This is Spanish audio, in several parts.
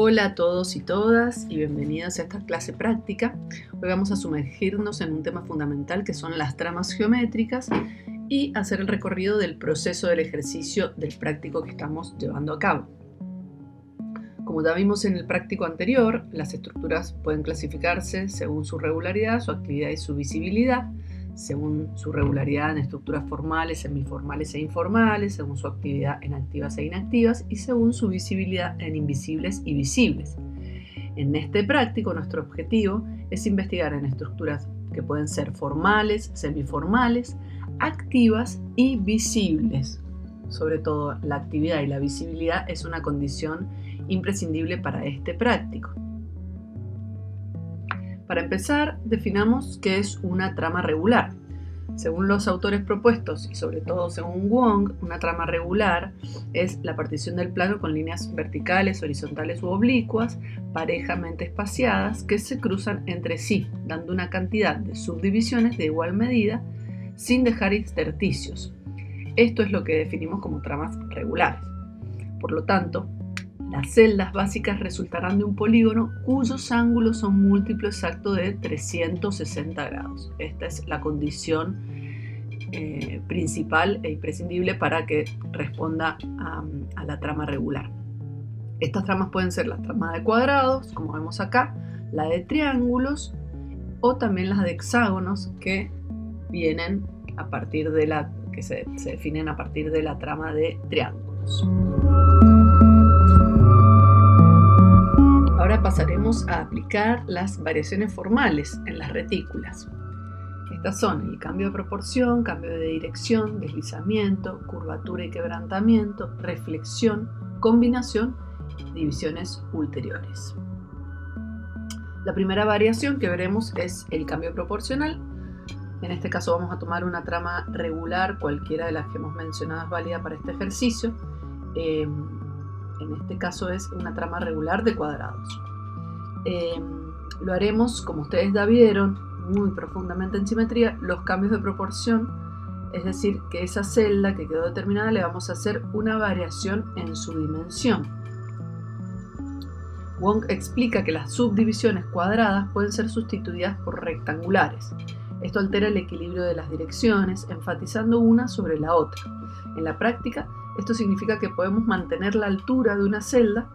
Hola a todos y todas y bienvenidos a esta clase práctica. Hoy vamos a sumergirnos en un tema fundamental que son las tramas geométricas y hacer el recorrido del proceso del ejercicio del práctico que estamos llevando a cabo. Como ya vimos en el práctico anterior, las estructuras pueden clasificarse según su regularidad, su actividad y su visibilidad, según su regularidad en estructuras formales, semiformales e informales, según su actividad en activas e inactivas y según su visibilidad en invisibles y visibles. En este práctico, nuestro objetivo es investigar en estructuras que pueden ser formales, semiformales, activas y visibles. Sobre todo, la actividad y la visibilidad es una condición imprescindible para este práctico. Para empezar, definamos qué es una trama regular. Según los autores propuestos y sobre todo según Wong, una trama regular es la partición del plano con líneas verticales, horizontales u oblicuas, parejamente espaciadas, que se cruzan entre sí, dando una cantidad de subdivisiones de igual medida, sin dejar intersticios. Esto es lo que definimos como tramas regulares. Por lo tanto, las celdas básicas resultarán de un polígono cuyos ángulos son múltiplo exacto de 360 grados. Esta es la condición principal e imprescindible para que responda a la trama regular. Estas tramas pueden ser las tramas de cuadrados, como vemos acá, la de triángulos o también las de hexágonos que vienen a partir de que se definen a partir de la trama de triángulos. Ahora pasaremos a aplicar las variaciones formales en las retículas. Estas son el cambio de proporción, cambio de dirección, deslizamiento, curvatura y quebrantamiento, reflexión, combinación y divisiones ulteriores. La primera variación que veremos es el cambio proporcional. En este caso vamos a tomar una trama regular, cualquiera de las que hemos mencionado es válida para este ejercicio. En este caso es una trama regular de cuadrados. Lo haremos, como ustedes ya vieron, muy profundamente en simetría, los cambios de proporción, es decir, que esa celda que quedó determinada le vamos a hacer una variación en su dimensión. Wong explica que las subdivisiones cuadradas pueden ser sustituidas por rectangulares. Esto altera el equilibrio de las direcciones, enfatizando una sobre la otra. En la práctica, esto significa que podemos mantener la altura de una celda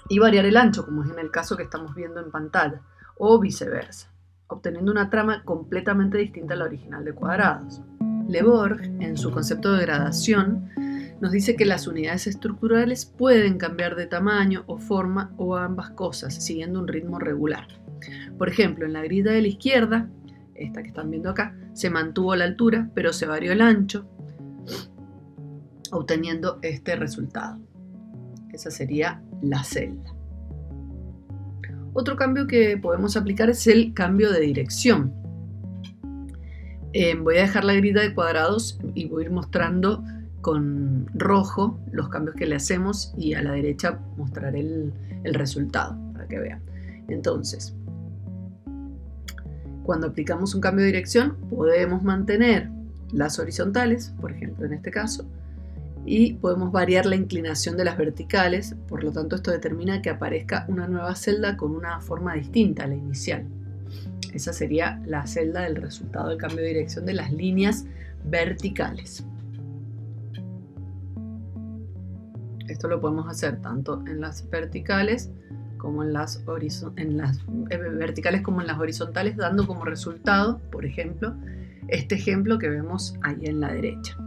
y variar el ancho, como es en el caso que estamos viendo en pantalla, o viceversa, obteniendo una trama completamente distinta a la original de cuadrados. Le Borg, en su concepto de gradación, nos dice que las unidades estructurales pueden cambiar de tamaño o forma o ambas cosas, siguiendo un ritmo regular. Por ejemplo, en la grilla de la izquierda, esta que están viendo acá, se mantuvo la altura, pero se varió el ancho, obteniendo este resultado. Esa sería la celda. Otro cambio que podemos aplicar es el cambio de dirección. Voy a dejar la grilla de cuadrados y voy a ir mostrando con rojo los cambios que le hacemos y a la derecha mostraré el resultado para que vean. Entonces, cuando aplicamos un cambio de dirección podemos mantener las horizontales, por ejemplo en este caso, y podemos variar la inclinación de las verticales, por lo tanto esto determina que aparezca una nueva celda con una forma distinta a la inicial. Esa sería la celda del resultado del cambio de dirección de las líneas verticales. Esto lo podemos hacer tanto en las verticales como en las verticales como en las horizontales, dando como resultado, por ejemplo, este ejemplo que vemos ahí en la derecha.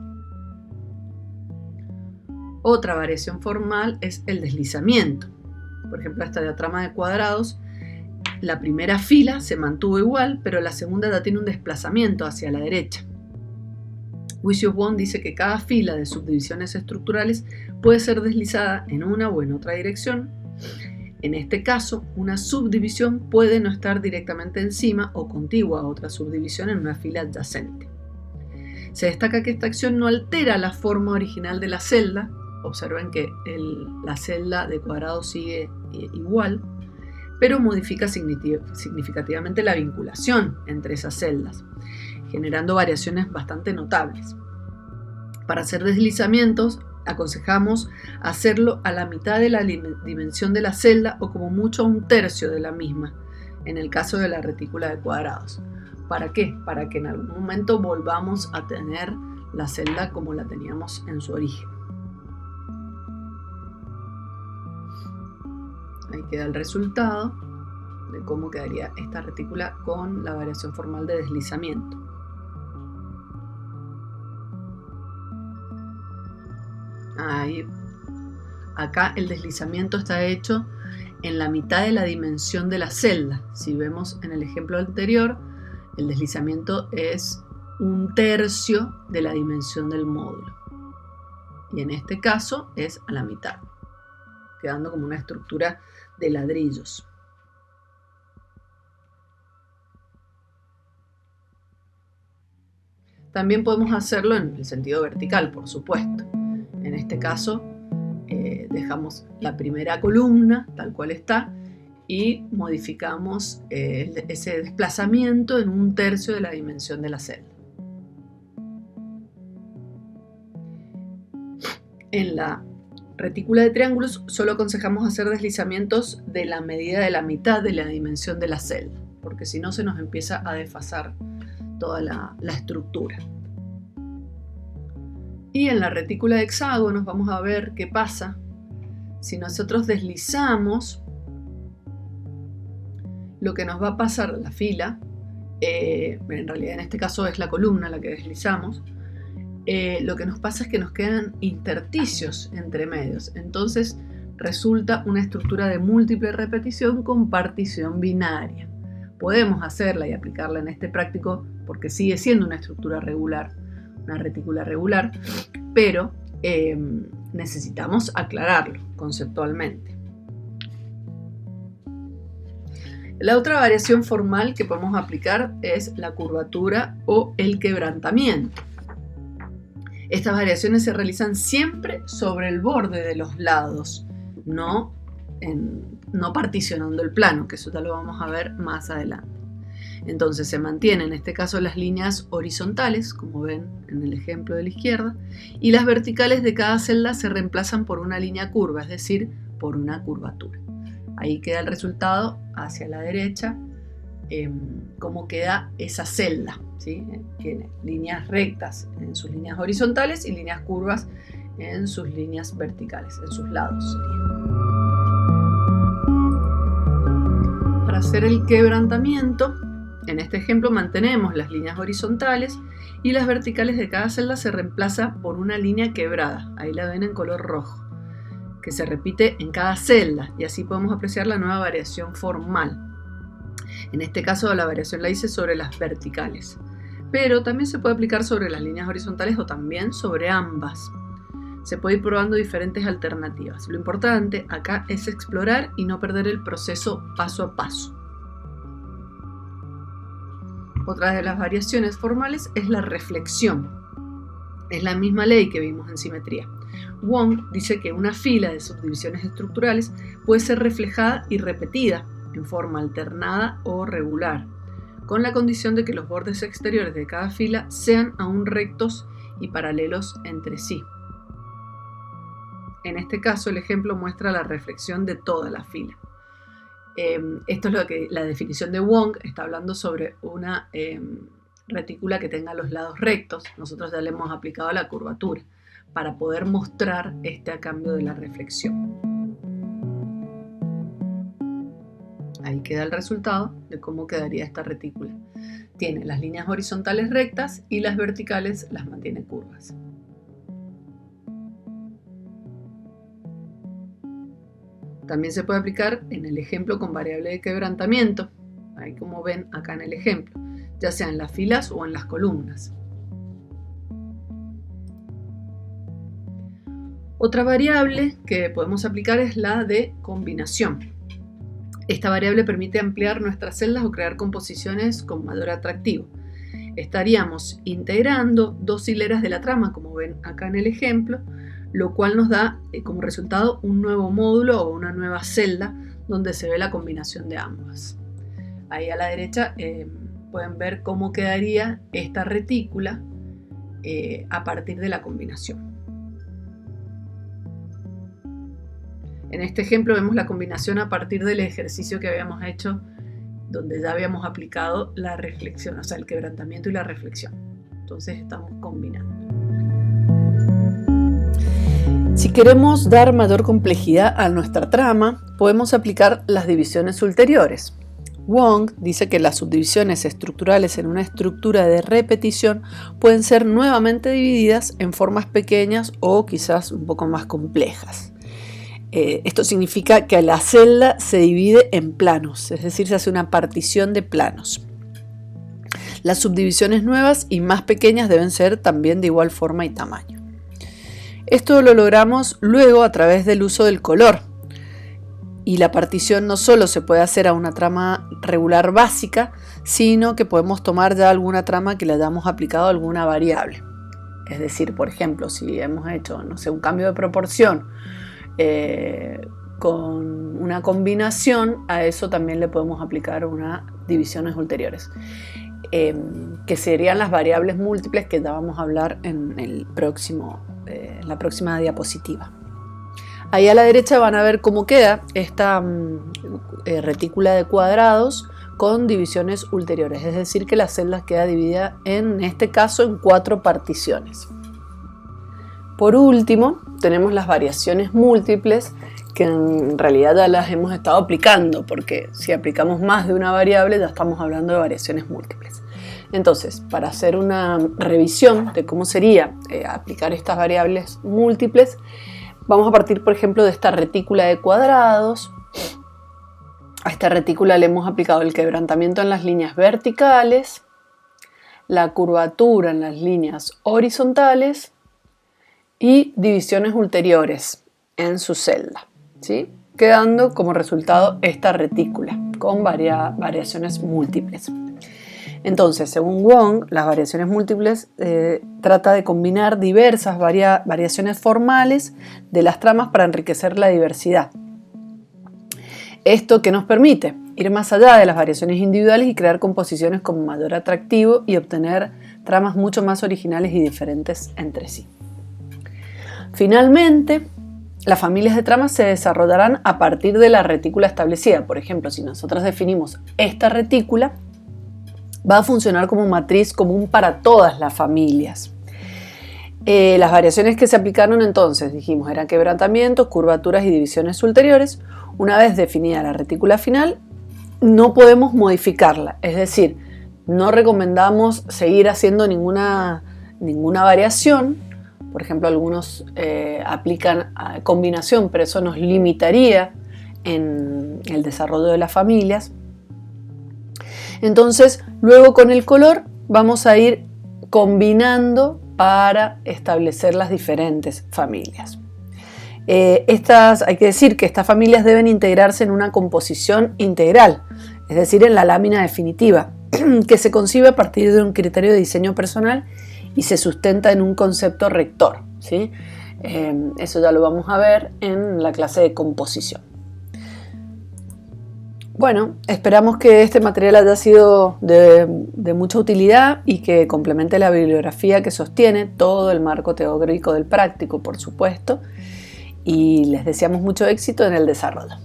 Otra variación formal es el deslizamiento. Por ejemplo, esta diagrama de cuadrados, la primera fila se mantuvo igual, pero la segunda ya tiene un desplazamiento hacia la derecha. Wong dice que cada fila de subdivisiones estructurales puede ser deslizada en una o en otra dirección. En este caso, una subdivisión puede no estar directamente encima o contigua a otra subdivisión en una fila adyacente. Se destaca que esta acción no altera la forma original de la celda. Observen que la celda de cuadrado sigue igual, pero modifica significativamente la vinculación entre esas celdas, generando variaciones bastante notables. Para hacer deslizamientos aconsejamos hacerlo a la mitad de la dimensión de la celda o como mucho a un tercio de la misma, en el caso de la retícula de cuadrados. ¿Para qué? Para que en algún momento volvamos a tener la celda como la teníamos en su origen. Ahí queda el resultado de cómo quedaría esta retícula con la variación formal de deslizamiento. Ahí, acá el deslizamiento está hecho en la mitad de la dimensión de la celda. Si vemos en el ejemplo anterior, el deslizamiento es un tercio de la dimensión del módulo. Y en este caso es a la mitad, quedando como una estructura de ladrillos. También podemos hacerlo en el sentido vertical, por supuesto. En este caso, dejamos la primera columna tal cual está y modificamos ese desplazamiento en un tercio de la dimensión de la celda. En la retícula de triángulos solo aconsejamos hacer deslizamientos de la medida de la mitad de la dimensión de la celda, porque si no se nos empieza a desfasar toda la estructura. Y en la retícula de hexágonos vamos a ver qué pasa si nosotros deslizamos lo que nos va a pasar la fila. En realidad en este caso es la columna la que deslizamos. Lo que nos pasa es que nos quedan intersticios entre medios, entonces resulta una estructura de múltiple repetición con partición binaria. Podemos hacerla y aplicarla en este práctico porque sigue siendo una estructura regular, una retícula regular, pero necesitamos aclararlo conceptualmente. La otra variación formal que podemos aplicar es la curvatura o el quebrantamiento. Estas variaciones se realizan siempre sobre el borde de los lados, no particionando el plano, que eso ya lo vamos a ver más adelante. Entonces se mantienen en este caso las líneas horizontales, como ven en el ejemplo de la izquierda, y las verticales de cada celda se reemplazan por una línea curva, es decir, por una curvatura. Ahí queda el resultado hacia la derecha, cómo queda esa celda, ¿sí? Tiene líneas rectas en sus líneas horizontales y líneas curvas en sus líneas verticales, en sus lados. Para hacer el quebrantamiento, en este ejemplo mantenemos las líneas horizontales y las verticales de cada celda se reemplaza por una línea quebrada, ahí la ven en color rojo, que se repite en cada celda, y así podemos apreciar la nueva variación formal. En este caso la variación la hice sobre las verticales, pero también se puede aplicar sobre las líneas horizontales o también sobre ambas. Se puede ir probando diferentes alternativas. Lo importante acá es explorar y no perder el proceso paso a paso. Otra de las variaciones formales es la reflexión. Es la misma ley que vimos en simetría. Wong dice que una fila de subdivisiones estructurales puede ser reflejada y repetida en forma alternada o regular, con la condición de que los bordes exteriores de cada fila sean aún rectos y paralelos entre sí. En este caso, el ejemplo muestra la reflexión de toda la fila. Esto es lo que la definición de Wong está hablando sobre una retícula que tenga los lados rectos. Nosotros ya le hemos aplicado la curvatura para poder mostrar este cambio de la reflexión. Ahí queda el resultado de cómo quedaría esta retícula. Tiene las líneas horizontales rectas y las verticales las mantiene curvas. También se puede aplicar en el ejemplo con variable de quebrantamiento, ahí como ven acá en el ejemplo, ya sea en las filas o en las columnas. Otra variable que podemos aplicar es la de combinación. Esta variable permite ampliar nuestras celdas o crear composiciones con mayor atractivo. Estaríamos integrando dos hileras de la trama, como ven acá en el ejemplo, lo cual nos da como resultado un nuevo módulo o una nueva celda donde se ve la combinación de ambas. Ahí a la derecha pueden ver cómo quedaría esta retícula a partir de la combinación. En este ejemplo vemos la combinación a partir del ejercicio que habíamos hecho, donde ya habíamos aplicado la reflexión, o sea, el quebrantamiento y la reflexión. Entonces estamos combinando. Si queremos dar mayor complejidad a nuestra trama, podemos aplicar las divisiones ulteriores. Wong dice que las subdivisiones estructurales en una estructura de repetición pueden ser nuevamente divididas en formas pequeñas o quizás un poco más complejas. Esto significa que la celda se divide en planos, es decir, se hace una partición de planos. Las subdivisiones nuevas y más pequeñas deben ser también de igual forma y tamaño. Esto lo logramos luego a través del uso del color. Y la partición no solo se puede hacer a una trama regular básica, sino que podemos tomar ya alguna trama que le hayamos aplicado a alguna variable. Es decir, por ejemplo, si hemos hecho, no sé, un cambio de proporción con una combinación, a eso también le podemos aplicar unas divisiones ulteriores, que serían las variables múltiples que ya vamos a hablar en la próxima diapositiva. Ahí a la derecha van a ver cómo queda esta retícula de cuadrados con divisiones ulteriores, es decir, que la celda queda dividida en este caso en 4 particiones. Por último, tenemos las variaciones múltiples, que en realidad ya las hemos estado aplicando, porque si aplicamos más de una variable ya estamos hablando de variaciones múltiples. Entonces, para hacer una revisión de cómo sería aplicar estas variables múltiples, vamos a partir, por ejemplo, de esta retícula de cuadrados. A esta retícula le hemos aplicado el quebrantamiento en las líneas verticales, la curvatura en las líneas horizontales y divisiones ulteriores en su celda, ¿sí? Quedando como resultado esta retícula con variaciones múltiples. Entonces, según Wong, las variaciones múltiples trata de combinar diversas variaciones formales de las tramas para enriquecer la diversidad. Esto que nos permite ir más allá de las variaciones individuales y crear composiciones con mayor atractivo y obtener tramas mucho más originales y diferentes entre sí. Finalmente, las familias de tramas se desarrollarán a partir de la retícula establecida. Por ejemplo, si nosotros definimos esta retícula, va a funcionar como matriz común para todas las familias. Las variaciones que se aplicaron entonces, dijimos, eran quebrantamientos, curvaturas y divisiones ulteriores. Una vez definida la retícula final, no podemos modificarla, es decir, no recomendamos seguir haciendo ninguna variación. Por ejemplo, algunos aplican combinación, pero eso nos limitaría en el desarrollo de las familias. Entonces, luego con el color vamos a ir combinando para establecer las diferentes familias. Hay que decir que estas familias deben integrarse en una composición integral, es decir, en la lámina definitiva, que se concibe a partir de un criterio de diseño personal y se sustenta en un concepto rector, ¿sí? Eso ya lo vamos a ver en la clase de composición. Bueno, esperamos que este material haya sido de mucha utilidad y que complemente la bibliografía que sostiene todo el marco teórico del práctico, por supuesto, y les deseamos mucho éxito en el desarrollo.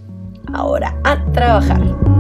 Ahora, a trabajar.